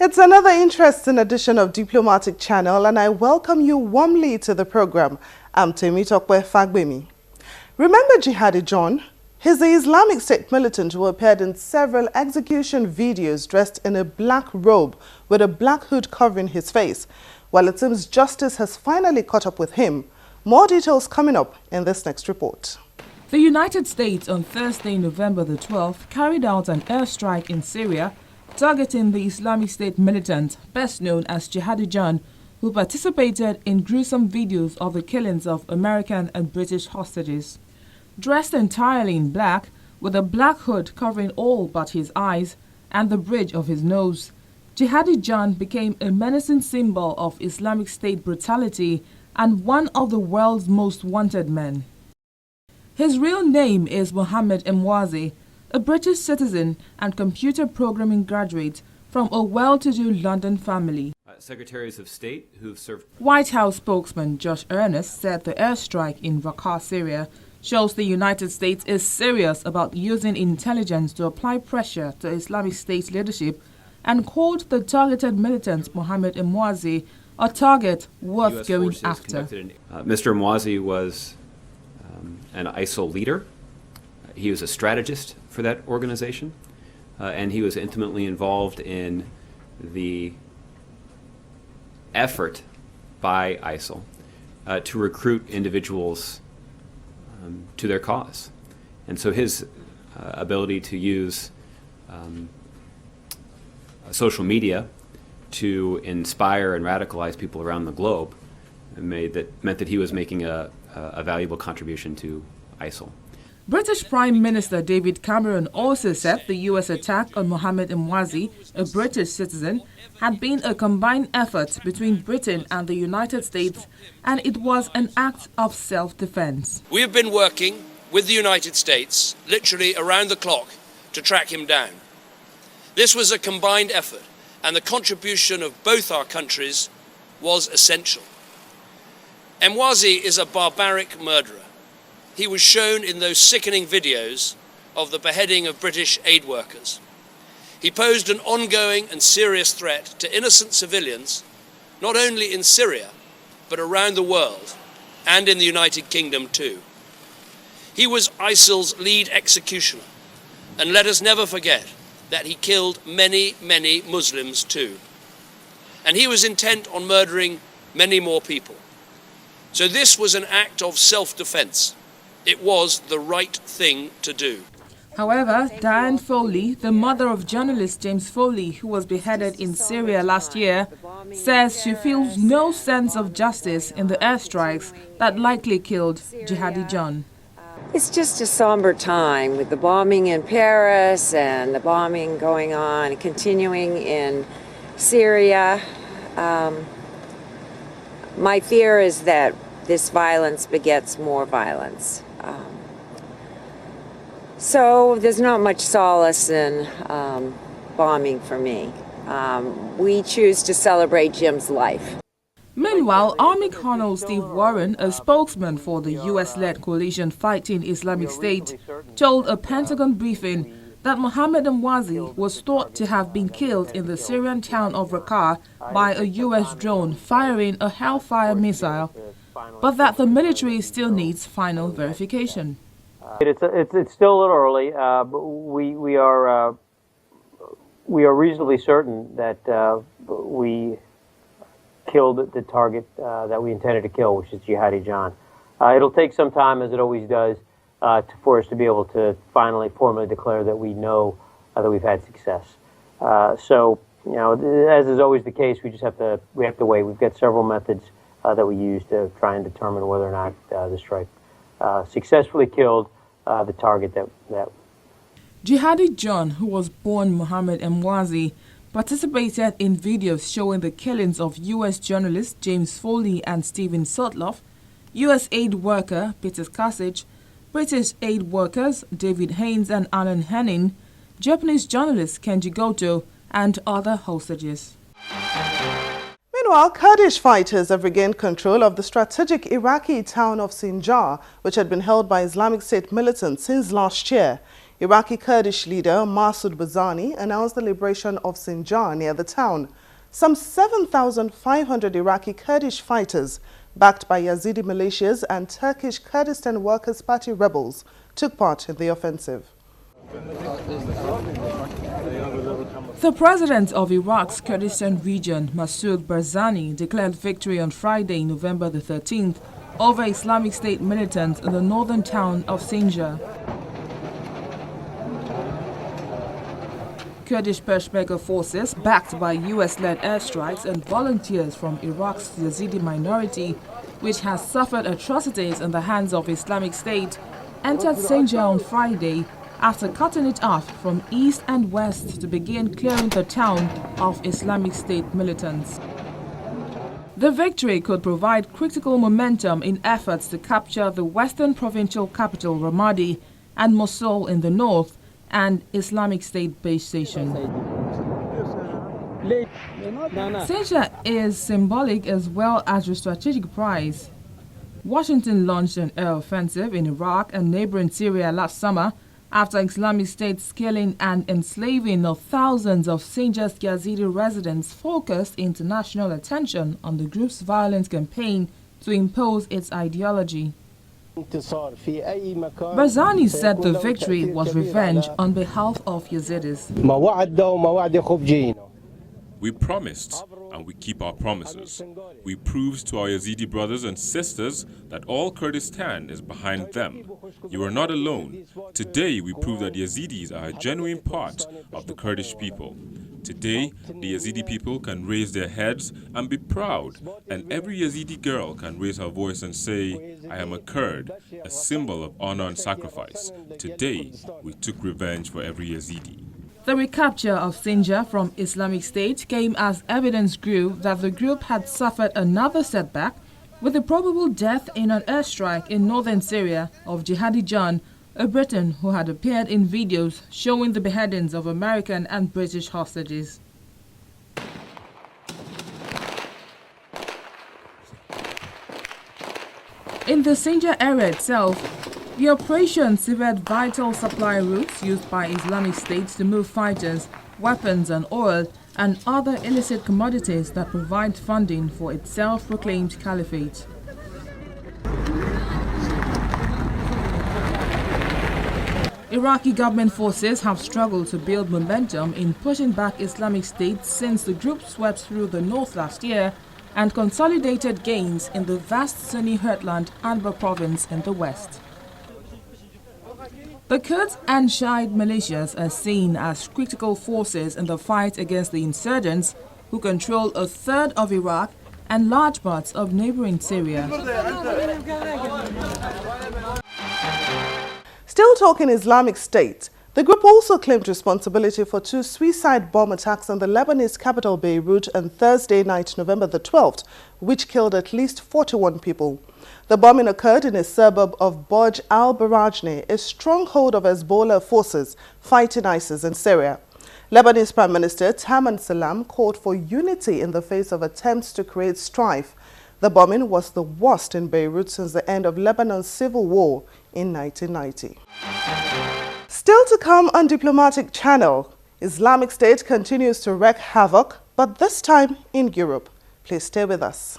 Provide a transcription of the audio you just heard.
It's another interesting edition of Diplomatic Channel, and I welcome you warmly to the program. I'm Temitope Fagbemi. Remember Jihadi John? He's the Islamic State militant who appeared in several execution videos dressed in a black robe with a black hood covering his face. While it seems justice has finally caught up with him, more details coming up in this next report. The United States on Thursday, November the 12th, carried out an airstrike in Syria targeting the Islamic State militant, best known as Jihadi John, who participated in gruesome videos of the killings of American and British hostages. Dressed entirely in black, with a black hood covering all but his eyes and the bridge of his nose, Jihadi John became a menacing symbol of Islamic State brutality and one of the world's most wanted men. His real name is Mohammed Emwazi, a British citizen and computer programming graduate from a well-to-do London family. Secretaries of State who've served. White House spokesman Josh Earnest said the airstrike in Raqqa, Syria, shows the United States is serious about using intelligence to apply pressure to Islamic State leadership and called the targeted militant Mohammed Emwazi a target worth going after. Mr. Emwazi was an ISIL leader. He was a strategist for that organization, and he was intimately involved in the effort by ISIL to recruit individuals to their cause. And so his ability to use social media to inspire and radicalize people around the globe meant that he was making a valuable contribution to ISIL. British Prime Minister David Cameron also said the U.S. attack on Mohammed Emwazi, a British citizen, had been a combined effort between Britain and the United States, and it was an act of self-defense. We have been working with the United States literally around the clock to track him down. This was a combined effort, and the contribution of both our countries was essential. Emwazi is a barbaric murderer. He was shown in those sickening videos of the beheading of British aid workers. He posed an ongoing and serious threat to innocent civilians, not only in Syria, but around the world, and in the United Kingdom too. He was ISIL's lead executioner, and let us never forget that he killed many, many Muslims too. And he was intent on murdering many more people. So this was an act of self-defense. It was the right thing to do. However, Diane Foley, the mother of journalist James Foley, who was beheaded in Syria last year, says she feels no sense of justice in the airstrikes that likely killed Jihadi John. It's just a somber time with the bombing in Paris and the bombing going on and continuing in Syria. My fear is that this violence begets more violence. So there's not much solace in bombing for me. We choose to celebrate Jim's life. Meanwhile, Army Colonel Steve Warren, a spokesman for the U.S.-led coalition fighting Islamic State, told a Pentagon briefing that Mohammed Emwazi was thought to have been killed in the Syrian town of Raqqa by a U.S. drone firing a Hellfire missile, but that the military still needs final verification. It's still a little early, but we are reasonably certain that we killed the target that we intended to kill, which is Jihadi John. It'll take some time, as it always does, for us to be able to finally formally declare that we know that we've had success. So, you know, as is always the case, we have to wait. We've got several methods that we use to try and determine whether or not the strike successfully killed the target that. Jihadi John, who was born Mohammed Emwazi, participated in videos showing the killings of U.S. journalists James Foley and Stephen Sotloff, U.S. aid worker Peter Kasich, British aid workers David Haynes and Alan Henning, Japanese journalist Kenji Goto, and other hostages. Meanwhile, Kurdish fighters have regained control of the strategic Iraqi town of Sinjar, which had been held by Islamic State militants since last year. Iraqi Kurdish leader Masoud Barzani announced the liberation of Sinjar near the town. Some 7,500 Iraqi Kurdish fighters, backed by Yazidi militias and Turkish Kurdistan Workers' Party rebels, took part in the offensive. The president of Iraq's Kurdistan region, Masoud Barzani, declared victory on Friday, November the 13th, over Islamic State militants in the northern town of Sinjar. Kurdish Peshmerga forces, backed by US-led airstrikes and volunteers from Iraq's Yazidi minority, which has suffered atrocities in the hands of Islamic State, entered Sinjar on Friday after cutting it off from east and west to begin clearing the town of Islamic State militants. The victory could provide critical momentum in efforts to capture the western provincial capital Ramadi and Mosul in the north, and Islamic State base station. Sinjar is symbolic as well as a strategic prize. Washington launched an air offensive in Iraq and neighboring Syria last summer after Islamic State's killing and enslaving of thousands of Sinjar's Yazidi residents focused international attention on the group's violent campaign to impose its ideology. Barzani said the victory was revenge on behalf of Yazidis. We promised, and we keep our promises. We proved to our Yazidi brothers and sisters that all Kurdistan is behind them. You are not alone. Today we prove that Yazidis are a genuine part of the Kurdish people. Today, the Yazidi people can raise their heads and be proud, and every Yazidi girl can raise her voice and say, I am a Kurd, a symbol of honor and sacrifice. Today, we took revenge for every Yazidi. The recapture of Sinjar from Islamic State came as evidence grew that the group had suffered another setback with the probable death in an airstrike in northern Syria of Jihadi John, a Briton who had appeared in videos showing the beheadings of American and British hostages. In the Sinjar area itself, the operation severed vital supply routes used by Islamic State to move fighters, weapons and oil and other illicit commodities that provide funding for its self-proclaimed caliphate. Iraqi government forces have struggled to build momentum in pushing back Islamic State since the group swept through the north last year and consolidated gains in the vast Sunni heartland Anbar province in the west. The Kurds and Shiite militias are seen as critical forces in the fight against the insurgents, who control a third of Iraq and large parts of neighboring Syria. Still talking Islamic State, the group also claimed responsibility for 2 suicide bomb attacks on the Lebanese capital Beirut on Thursday night, November the 12th, which killed at least 41 people. The bombing occurred in a suburb of Boj al-Barajne, a stronghold of Hezbollah forces fighting ISIS in Syria. Lebanese Prime Minister Taman Salam called for unity in the face of attempts to create strife. The bombing was the worst in Beirut since the end of Lebanon's civil war in 1990. Still to come on Diplomatic Channel, Islamic State continues to wreak havoc, but this time in Europe. Please stay with us.